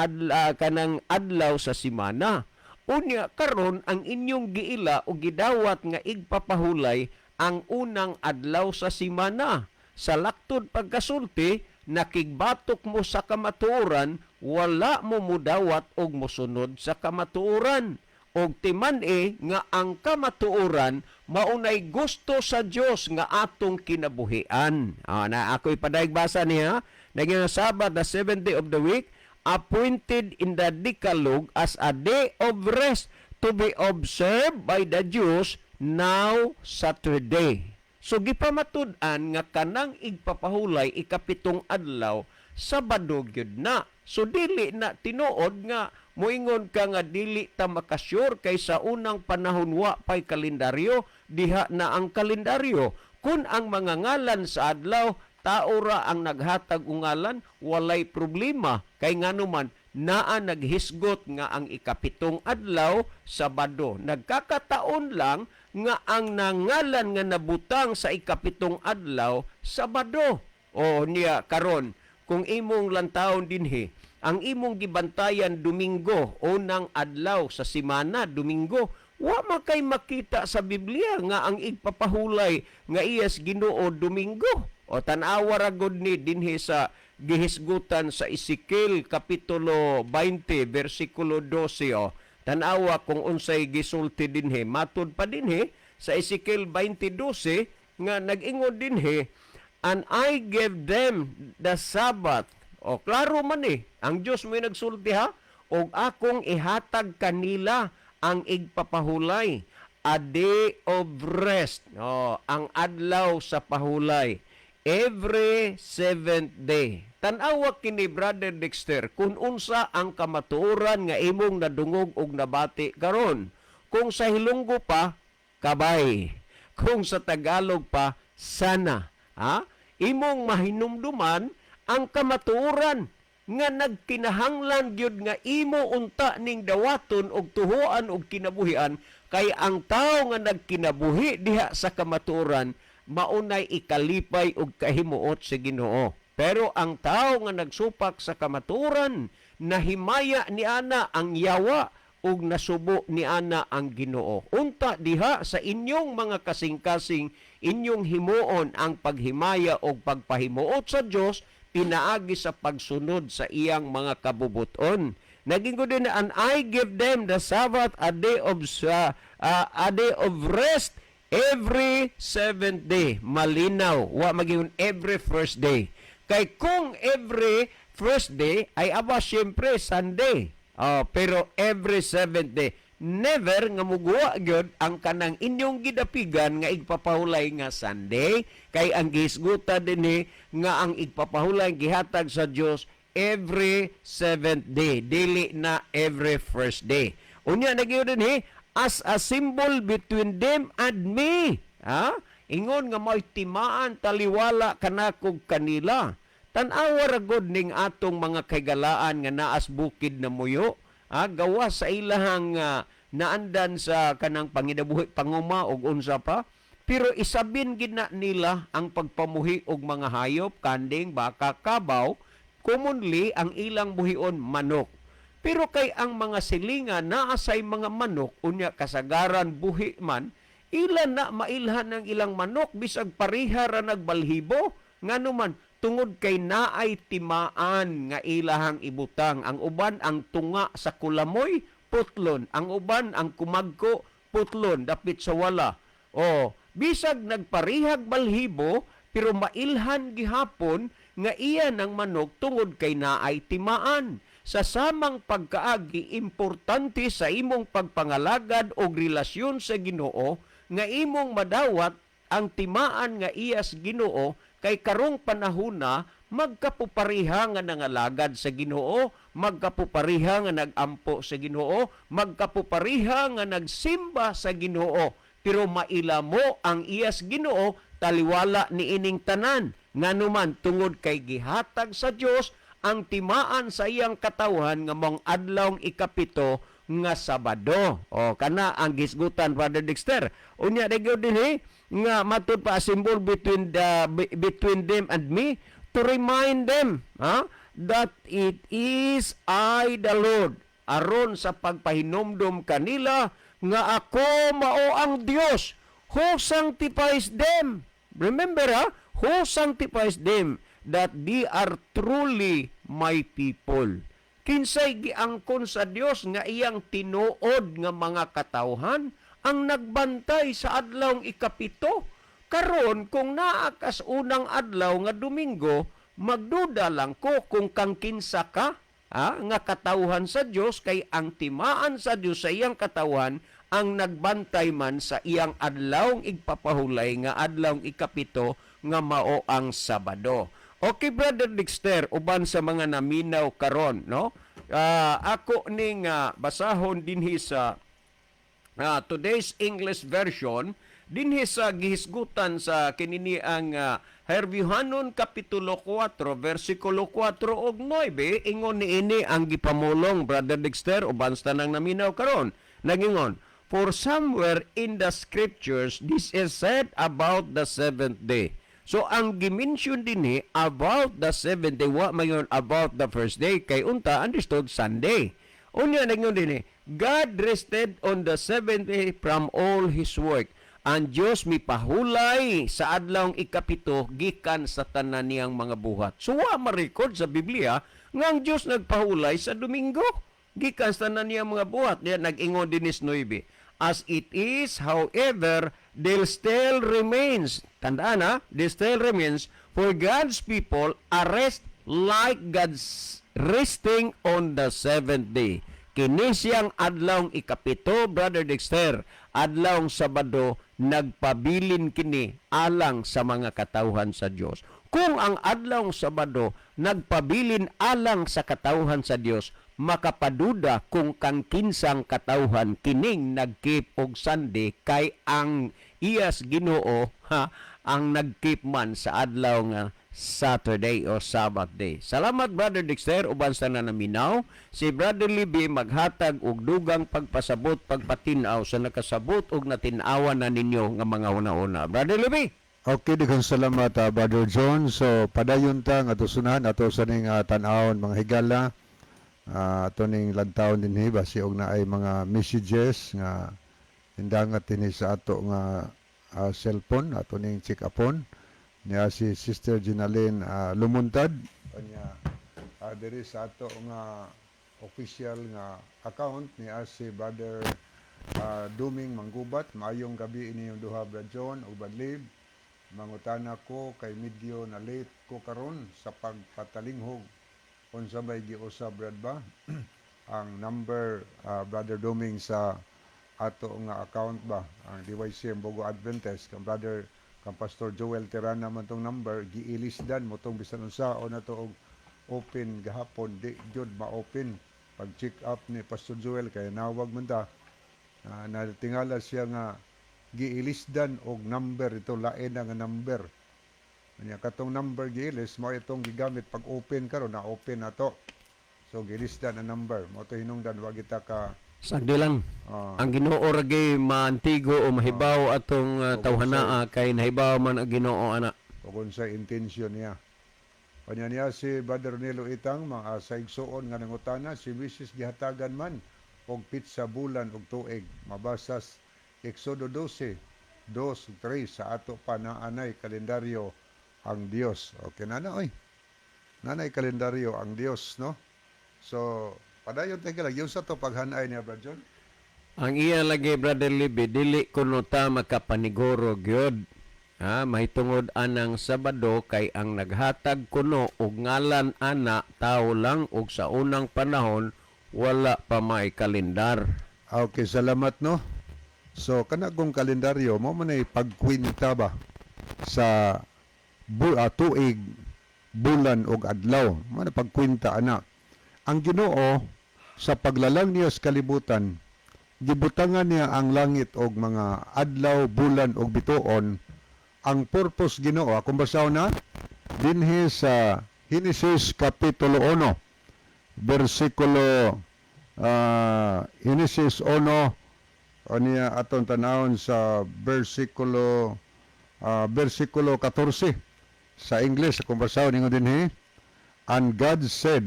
kanang adlaw sa semana. Unya karon ang inyong giila o gidawat nga igpapahulay ang unang adlaw sa semana. Sa laktod pagkasulti nakigbatok mo sa kamatuoran, wala mo mudawat og mosunod sa kamatuoran. Og timan nga ang kamatuoran maunay gusto sa Dios nga atong kinabuhian. Na ako'y padayigbasa niya, naging Sabbath, the 7th day of the week, appointed in the Decalogue as a day of rest to be observed by the Jews now Saturday. So gipamatud-an nga kanang igpapahulay ikapitong adlaw Sabado gyud na. So dili na tinuod nga moingon ka nga dili ta makasyur kay sa unang panahon wa pay kalendaryo, diha na ang kalendaryo. Kun ang mga ngalan sa adlaw tao ra ang naghatag og ngalan, walay problema kay nganuman naa naghisgot nga ang ikapitong adlaw Sabado. Nagkakataon lang nga ang nangalan nga nabutang sa ikapitong adlaw Sabado. O niya karon kung imong lantawon dinhi, ang imong gibantayan Domingo, unang adlaw sa semana, Domingo, wa makay makita sa Biblia nga ang igpapahulay nga iyas Ginoo Domingo. O tan-awa ra gud ni dinhi sa gihisgutan sa Ezekiel kapitulo 20 bersikulo 12. O tan-awa kung unsay gisulti dinhi, matud pa dinhi sa Ezekiel 20:12 nga nag-ingon dinhi, and I gave them the Sabbath. O klaro man ang Dios mo nagsulti ha, og akong ihatag kanila ang igpapahulay, a day of rest. O, ang adlaw sa pahulay, every seventh day. Tan-awa kini Brother Dexter kung unsa ang kamatuoran nga imong nadungog og nabati karon. Kung sa Hilonggo pa, kabay. Kung sa Tagalog pa, sana. Ha? Imong mahinumduman ang kamatuoran nga nagkinahanglan gyud nga imo unta ning dawaton og tuhoan og kinabuhian, kay ang tao nga nagkinabuhi diha sa kamatuoran maunay ikalipay og kahimuot sa Ginoo. Pero ang tao nga nagsupak sa kamatuoran, nahimaya ni ana ang yawa ug nasubo ni ana ang Ginoo. Unta diha sa inyong mga kasing-kasing, inyong himuon ang paghimaya o pagpahimuot sa Dios, pinaagi sa pagsunod sa iyang mga kabubuton. Naging ko din na, and I give them the Sabbath, a day of rest every seventh day. Malinaw, wa maging every first day. Kay kung every first day ay aba siyempre Sunday. Pero every seventh day, never nga muguwa gyud ang kanang inyong gidapigan nga igpapahulay nga Sunday, kay ang gihisguta dinhi nga ang igpapahulay gihatag sa Dios every seventh day, dili na every first day. Unya nagyud dinhi as a symbol between them and me. Ingon nga may timaan taliwala kanakog kanila. Tan-awa ra gud ning atong mga kaygalaan nga naas bukid na muyo, gawa sa ilahang naandan sa kanang panginabuhi panguma og unsa pa, pero isabin gid na nila ang pagpamuhi og mga hayop, kanding, baka, kabaw, commonly ang ilang buhion manok. Pero kay ang mga silingan naa say mga manok unya kasagaran buhi man, ilan na mailhan ng ilang manok bisag pareha ra nagbalhibo, nganuman tungod kay naay timaan nga ilahang ibutang. Ang uban ang tunga sa kulamoy, putlon. Ang uban ang kumagko, putlon, dapit sa wala. Bisag nagparihag balhibo, pero mailhan gihapon nga iya ng manok tungod kay naay timaan. Sa samang pagkaagi, importante sa imong pagpangalagad o relasyon sa Ginoo, nga imong madawat ang timaan nga iyas Ginoo, kay karong panahona magkapupariha nga nangalagad sa Ginoo, magkapupariha nga nagampo sa Ginoo, magkapupariha nga nagsimba sa Ginoo, pero maila mo ang iyas Ginoo taliwala ni ining tanan, nganuman tungod kay gihatag sa Dios ang timaan sa iyang katawhan nga mong adlawng ikapito nga Sabado. Kana ang gisgutan, Father Dexter. Unya dagyo dinhi nga matud pa symbol between them and me, to remind them that it is I the Lord, aron sa pagpahinomdom kanila nga ako mao ang Dios who sanctifies them. Remember who sanctifies them, that they are truly my people. Kinsay giangkon sa Dios nga iyang tinuod nga mga katawhan ang nagbantay sa adlawng ikapito. Karon kung naakas unang adlaw nga Domingo, magduda lang ko kung kang kinsa ka. nga katawhan sa Dios, kay ang timaan sa Dios sa iyang katawhan ang nagbantay man sa iyang adlawng igpapahulay nga adlawng ikapito nga mao ang Sabado. Okay, Brother Dexter, uban sa mga naminaw karon, no? Ako ning basahon dinhi sa today's English version, dinhi sa gihisgutan sa kinini ang Herbihanon Kapitulo 4, versikulo 4 ug 9, ingon niini ang gipamulong, Brother Dexter, uban sa nang naminaw karon. Nagingon, for somewhere in the scriptures, this is said about the seventh day. So, ang gimension dinhi about the seventh day, wa mayon about the first day, kay unta understood Sunday. Unya nagingon dinhi, God rested on the seventh day from all His work. Ang Diyos mipahulay sa adlawng ikapito gikan sa tanan niyang mga buhat. So wa ma-record sa Biblia nga ang Diyos nagpahulay sa Domingo gikan sa tanan niyang mga buhat. Diyan nag-ingon din ni 9. As it is, however, there still remains. Tandaan ha, there still remains for God's people a rest like God's resting on the seventh day. Kini siyang adlawng ikapito, Brother Dexter, adlawng Sabado, nagpabilin kini alang sa mga katawhan sa Dios. Kung ang adlawng Sabado nagpabilin alang sa katawhan sa Dios, makapaduda kung kang kinsang katawhan kining nagkeep og Sunday kay ang iyas Ginoo ang nagkeep man sa adlaw nga Saturday o Sabbath day. Salamat, Brother Dexter, uban sa naminaw. Si Brother Libby maghatag og dugang pagpasabot, pagpatinaw sa nakasabot og natinawan na ninyo nga mga una-una. Brother Libby? Okay, daghang salamat, Brother John. So, padayon ta nga tusunan ato sa ning tan-awon mga higala. Ato ning lantawon dinhi basi og naay mga messages nga hindangat dinhi sa ato nga cellphone, ato ning check upon niya si Sister Ginaline Lumuntad. Kanya diri sa ato nga official nga account niya si Brother Duming Manggubat. Maayong gabi inyong duha, Brother John ug Badlib. Mangutana ko kay medyo na late ko karon sa pagpatalinghog unsa may giusab Brad ba ang number Brother Duming sa ato nga account ba ang DYCM Bogo Adventist kang Brother kang Pastor Joel Terana man tong number giilisdan mo tong bisan unsa o na to og open gahapon di jud ma-open pag check up ni Pastor Joel kay nawag man ta natingala siya nga giilisdan og number ito lain nga number nya katong number giilis mo itong gigamit pag open karon na open na to so giilisdan ang number mo to hinungdan wa kita ka Sagdi lang. Ang Ginoo ra gay maantigo o mahibaw atong tawhanaa kay nahibaw man ang Ginoo ana. Kung sa intention niya. Kanya niya si Brother Nelo Itang mga saigsuon nga nangutana si Mrs. gihatagan man og pizza bulan og tuig mabasas Exodo 12 2:3 sa ato pa na anay kalendaryo ang Dios. Okay na oy. Nanay kalendaryo ang Dios, no? So padayon tayo lang, yung sa to paghanay niya, Brad John? Ang iya lagi, Brother Libby, dili kuno ta makapaniguro gyud. Mahitungod anang Sabado kay ang naghatag kuno og ngalan ana tao lang og sa unang panahon wala pa may kalendar. Okay, salamat no. So kana kong kalendaryo mo man ay pagkwinta ba sa tuig, bulan og adlaw. Mo na pagkwinta ana. Ang Ginoo sa paglalang niya sa kalibutan, gibutangan niya ang langit og mga adlaw, bulan og bituon. Ang purpose Ginoo, kung basaw na, dinhi sa Genesis Kapitulo 1, versikulo Genesis 1, niya atong tanawon sa versikulo 14 sa English, kung basaw ninyo dinhi, and God said,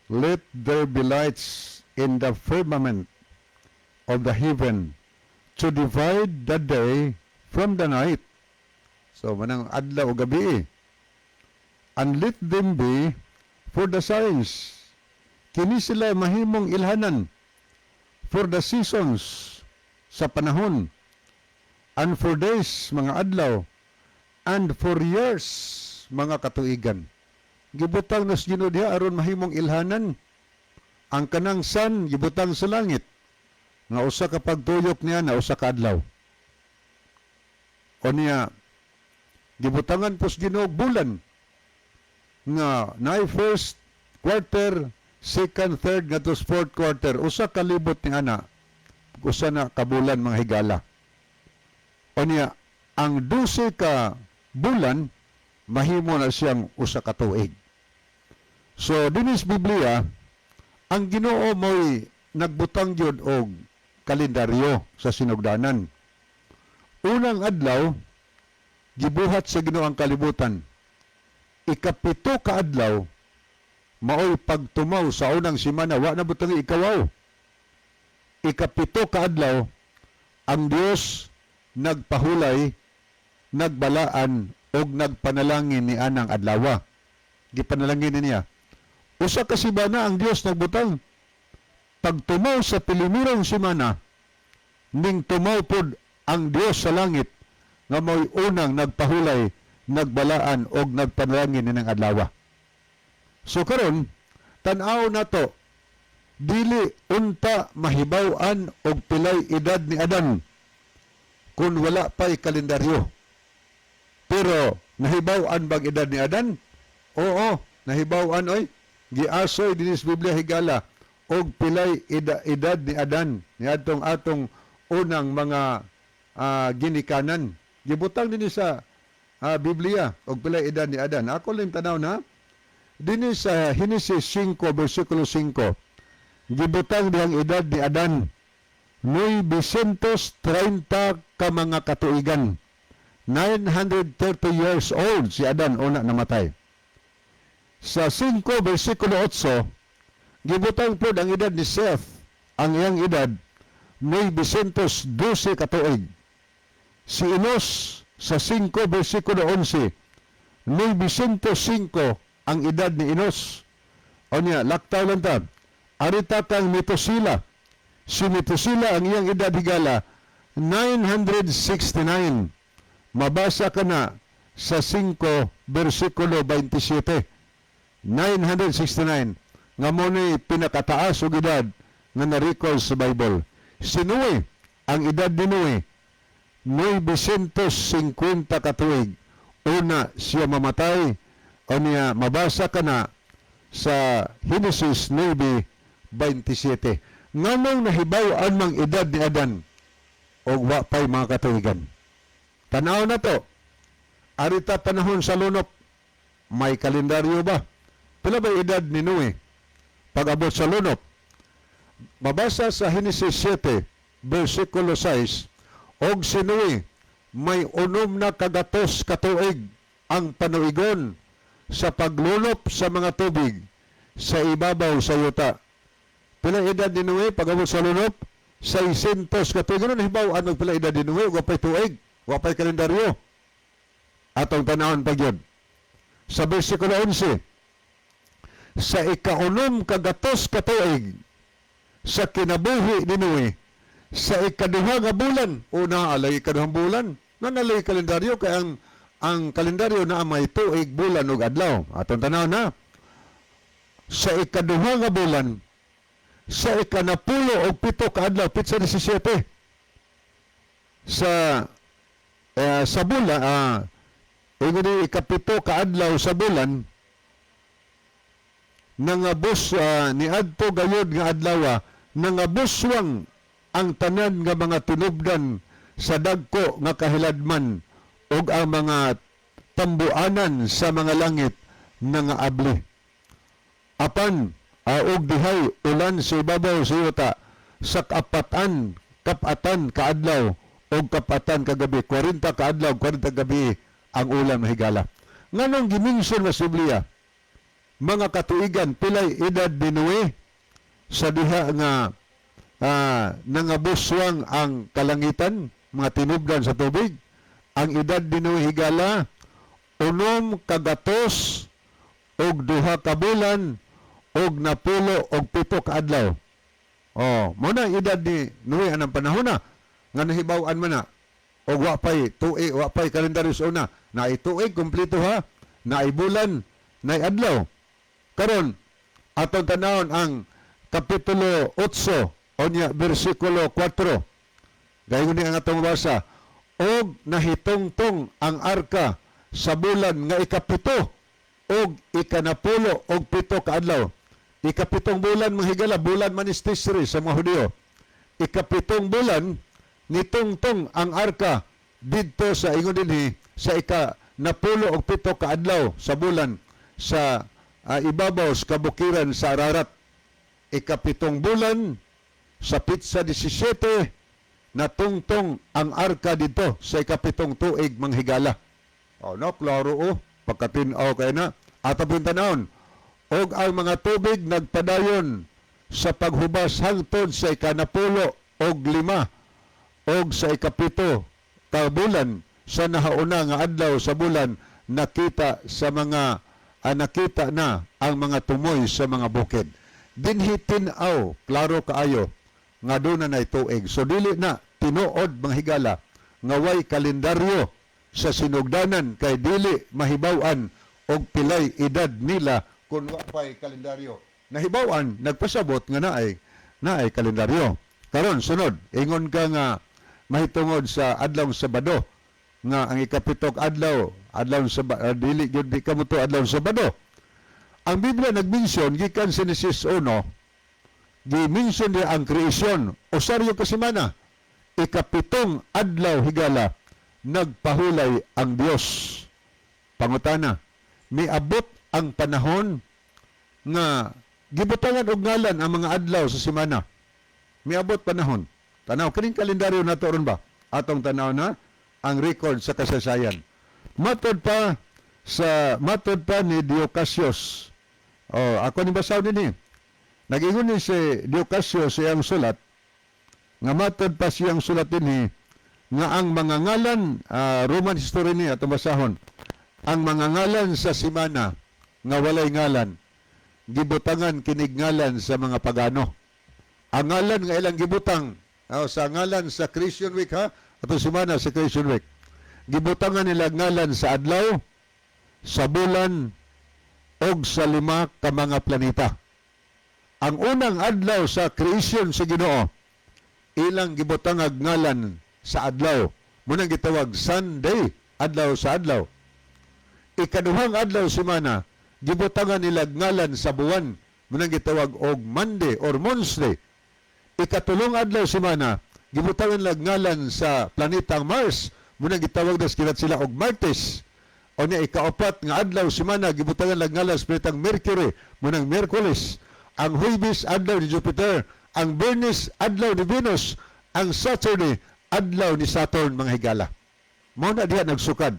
let there be lights in the firmament of the heaven to divide the day from the night. So, manang adlaw o gabi. And let them be for the signs. Kini sila mahimong ilhanan for the seasons sa panahon. And for days, mga adlaw. And for years, mga katuigan. gibutang nas Ginoo diha aron mahimong ilhanan. Ang kanang sun gibutang sa langit nga usa ka pagtuyok niya na usa ka adlaw. O niya gibutangan pos Ginoo og bulan nga naay first quarter, second, third ngadto sa fourth quarter, usa ka libot ni ana, usa na ka bulan mga higala. O niya ang 12 ka bulan mahimo na siyang usa ka tuig. So dinis Biblia ang Ginoo mo'y nagbutang yun og kalendaryo sa sinugdanan. Unang adlaw, gibuhat sa Ginoo ang kalibutan. Ikapito ka adlaw, mao'y pagtumaw sa unang simana, wa na butang ikawaw. Ikapito ka adlaw, ang Dios nagpahulay, nagbalaan, og nagpanalangin ni anang adlawa. Gipanalangin niya. Usa ka simana ang Dios nagbutang. Pagtumaw sa pilimirang simana, ning tumaw pod ang Dios sa langit nga mo'y unang nagpahulay, nagbalaan og nagpanalangin ni nang adlawa. So karon tan-aw nato dili unta mahibaw-an og pilay edad ni Adan kun wala pa'y kalendaryo. Pero nahibaw-an bag edad ni Adan? Oo, nahibaw-an oy. Giasoy dinis Biblia higala og pilay edad ni Adan ni atong unang mga ginikanan. Gibutang dinhi sa Biblia og pilay edad ni Adan. Ako lang tanaw na dinhi sa Genesis 5 bersikulo 5. Gibutang dihang edad ni Adan 930 ka mga katuigan. 930 years old si Adan una namatay. Sa 5 bersikulo 8, gibutang po ang edad ni Seth, ang iyang edad, 912 katuig. Si Enos, sa 5 bersikulo 11, 905 ang edad ni Enos. O niya, laktaw lang ta. Arita kang Metusela. Si Metusela, ang iyang edad higala, 969. Mabasa ka na sa 5 bersikulo 27. 969 nga mo ni pinakataas og edad nga na-record sa Bible. Si Noe, ang edad ni Noe 950 katuig. Una siya mamatay o niya mabasa ka na sa Genesis 9:27. Nganong nahibaw-an mang edad ni Adan og wa pay mga katuigan. Tanaw na to. Arita panahon sa lunok, may kalendaryo ba? Pila ba edad ni Noe pag-abot sa lunok? Mabasa sa Genesis 7, versikulo 6, og si Noe may 6 na kagatos katuig ang panuigon sa paglunop sa mga tubig sa ibabaw sa yuta. Pila edad ni Noe pag-abot sa lunop? 600 katuig. Ano nahibaw-an og pila edad ni Noe? Wapay tuig, wapay kalendaryo. Atong tanawon pag yun. Sa versikulo 11, sa ika-6 kagatos katuig sa kinabuhi ni Noe, sa ikaduha nga bulan, una alay ikaduhang bulan, nanalay kalendaryo kay ang kalendaryo na may tuig, bulan ug adlaw. Atong tanaw na. Sa ikaduha nga bulan, sa ikanapulo og 7 ka adlaw, pitsa 17. Sa bulan, inguni ikapito ka adlaw sa bulan, nangabos ni adto gayud nga adlaw, nangaboswang ang tanan nga mga tinubdan sa dagko nga kahiladman ug ang mga tambuanan sa mga langit nga abli. Apan og dihay ulan sa ibabaw sa yuta sa kapatan kaadlaw og kapatan kagabi, 40 kaadlaw 40 gabi ang ulan mahigala. Nganong giminson sa Biblia mga katuigan pilay edad ni Noe sa diha nga nangabuswang ang kalangitan, mga tinubdan sa tubig. Ang edad ni Noe higala 6 kagatos og 2 ka bulan og napulo og 7 ka adlaw. Mo na edad ni Noe anang panahon na nga nahibaw-an man na og wa pay tuig, wa pay kalendaryo una. Na ituig kumpleto ha, na bulan nay adlaw. Karon aton tanawon ang kapitulo 8 onya bersikulo 4. Gayon ni ang atong basa, og nahitungtong ang arka sa bulan nga ikapito og ikanapulo og pito ka adlaw. Ikapitong bulan mahigala, bulan manistisri sa mga Hudyo. Ikapitong bulan nitungtong ang arka didto sa ingon dinhi sa ikanapulo og pito ka adlaw sa bulan sa ibabaw sa kabukiran sa Ararat. Ikapitong bulan sa pitsa 17 natungtong ang arka dito sa ikapitong tuig manghigala. No, klaro pagkatinaw kay na. Atapon tanawon, og ang mga tubig nagpadayon sa paghubas hangtod sa ikanapulo og 5 og sa ikapito ka bulan sa nahauna nga adlaw sa bulan nakita na ang mga tumoy sa mga bukid. Dinhi tin-aw, klaro kaayo nga doon na tuig. So dili na tinuod mga higala nga way kalendaryo sa sinugdanan kay dili mahibaw-an og pilay edad nila kung wa pay kalendaryo. Nahibaw-an nagpasabot nga naay kalendaryo. Karon sunod, ingon ka nga mahitungod sa adlaw Sabado nga ang ikapitog adlaw sa dili gyud di kamo to adlaw Sabado. Ang Biblia nagmention gikan sa Genesis 1, gi-mention niya ang kreasyon o saryo kasimana. Ikapitong adlaw higala nagpahulay ang Dios. Pangutana, miabot ang panahon nga gibutangan og ngalan ang mga adlaw sa semana. Miabot panahon. Tanaw kining kalendaryo nato ron ba? Atong tanaw na ang record sa kasaysayan. Matod pa ni Diocasius. Ako ni basaw dinhi. Nag-ingon ni si Diocasius siyang sulat nga matod pa siyang sulat dinhi nga ang mga ngalan Roman history ni atong basahon. Ang mga ngalan sa semana nga walay ngalan gibutangan kinig ngalan sa mga pagano. Ang ngalan nga ilang gibutang sa ngalan sa Christian Week atong semana sa Christian Week. Gibutangan nila ngalan sa adlaw, sa bulan, og sa 5 ka mga planeta. Ang unang adlaw sa creation sa Ginoo, ilang gibutangag ngalan sa adlaw. Munang gitawag Sunday, adlaw sa adlaw. Ikaduhang adlaw semana, gibutangan nila ngalan sa buwan. Munang gitawag og Monday or Wednesday. Ikatulong adlaw semana, gibutangan nila ngalan sa planetang Mars. Munang gitawag das kinat sila og Martes. O niya ikaapat nga adlaw semana gibutangan lang ngalan sa planetang Mercury, munang Miyerkules. Ang Huwebes adlaw ni Jupiter, ang Bernes adlaw ni Venus, ang Saturday adlaw ni Saturn mga higala. Mao na diha nagsukad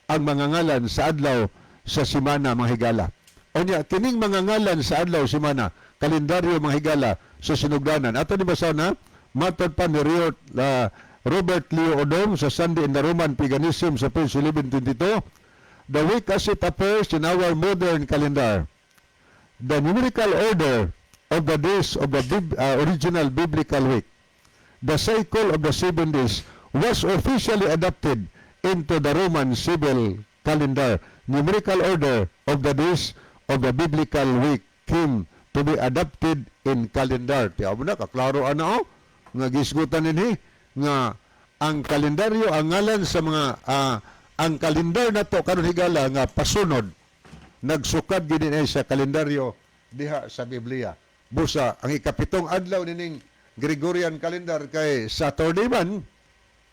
ang mga ngalan sa adlaw sa semana mga higala. O niya kining mga ngalan sa adlaw semana, kalendaryo mga higala sa sinugdanan. Ato ni basaw na matod pa ni Robert Leo Odom sa Sunday in the Roman Paganism sa page 1122. The week as it appears in our modern calendar, the numerical order of the days of the original biblical week, the cycle of the 7 days, was officially adopted into the Roman civil calendar. Numerical order of the days of the biblical week came to be adopted in calendar. Tiyaw mo na, kaklaro ana nga gisgutan nini nga ang kalendaryo, ang ngalan sa mga ang kalendar na to karon higala nga pasunod nagsukad gid ni sa kalendaryo diha sa Biblia. Busa ang ikapitong adlaw nining Gregorian calendar kay Saturday man,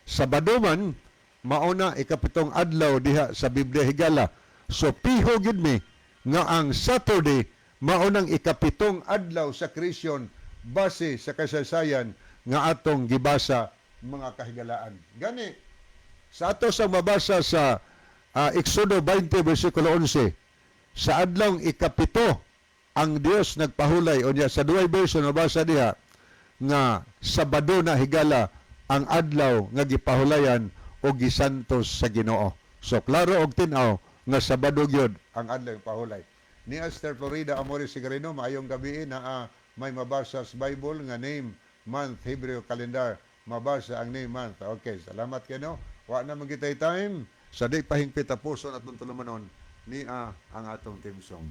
Sabado man, mauna ikapitong adlaw diha sa Biblia higala. So piho gid mi nga ang Saturday maunang ikapitong adlaw sa Krisyon base sa kasaysayan nga atong gibasa mga kahigalaan. Gani sa ato sa mabasa sa Exodo 20 versikulo 11, sa adlaw ikapito ang Dios nagpahulay o niya sa duay version mabasa diha nga Sabado na higala ang adlaw nga gipahulayan o gisantos sa Ginoo. So klaro og tin-aw nga Sabado gyud ang adlaw pahulay. Ni Esther Florida Amores Sigarino, maayong gabi na may mabasa sa Bible nga name month Hebrew calendar. Mabasa ang name month. Okay, salamat kayo. Wa na magitay time sa di pahingpit puso at tulumanon ni ang atong team song.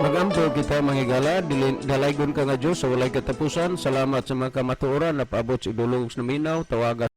Magampo kita mga higala, dalaygon ka nga Diyos sa walay katapusan. Salamat sa mga kamatuoran na paabot sa idulog na minaw, tawagan